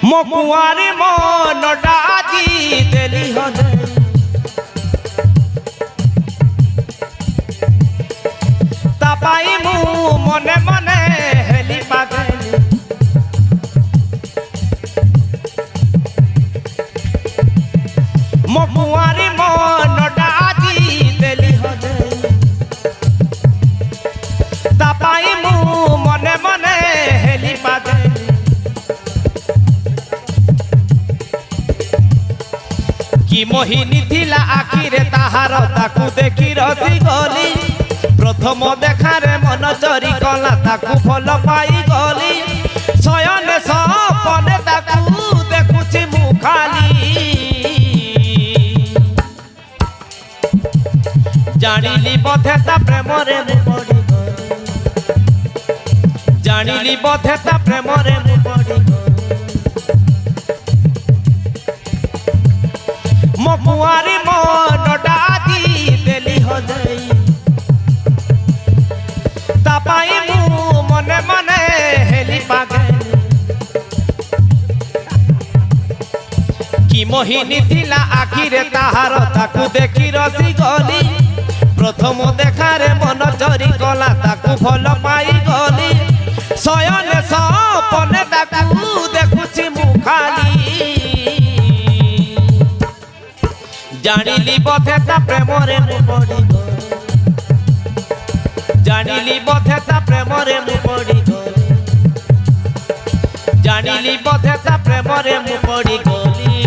मो कुआरी मन डाजी देली हदे तापाई मु मने मने हेली पागल मो कुआरी मन डाजी देली हदे तापाई मु मने मने हेली पागल कि मोहिनी थिला आखिरे ताहार ताकू देखी रसी गली प्रथम देखारे मन चोरी कला ताकू भल पाई गली शयन सपने ताकू देखुची मु खाली जानिली बोधे ता प्रेम रे मु पड़ी जानिली बोधे ता प्रेम रे मु पड़ी मो कुआरी मन डाजी देली हदई तापाई मु मने मने हेली पागल कि मोहिनी थिला आखिरे ताहार ताकू देखी रसी गली प्रथम देखारे मन चोरी कला ताकू भल पाई गली शयन सपने ताकू देखुची मु खाली जानिली बोधे ता प्रेम रे मु पड़ी जानिली बोधे ता प्रेम रे मु पड़ी जानिली बोधे ता प्रेम रे मु पड़ी गली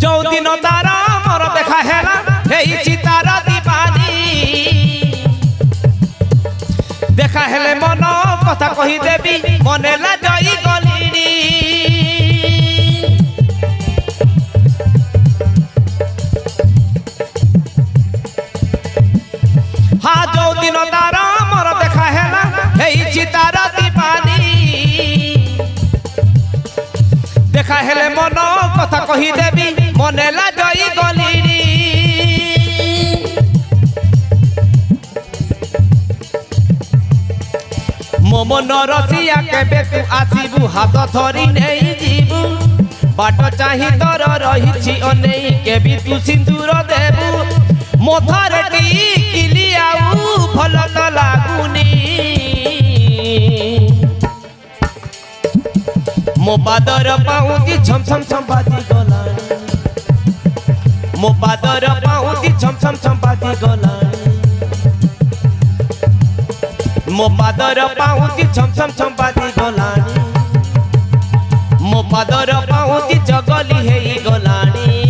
जो दिन तारा मोर देखा हेला हेई तारा दीवानी देखा हेले मन कथा कही देवी मने ला जई गलीनी हाँ जो दिन तारा मोर देखा हेला हेई तारा दीवानी देखा हेले मन कथा कही देवी मने ला जई गलीनी मो मन रसिया केबे तू आसीबू हाथ धरी नहीं जीबू बाट चाही तोर रहिछि अनेई केबी तू सिंदूर देबू मो थरे टिकिली आउ भल त लागुनी मो पादर पाउती छम छम छम बाजी गलानी मो पादर पाउती छम छम छम बाजी गलानी मो पादर पाउती छम छम छम बाजी गलानी मो पादर पाउती जगली हेई गलानी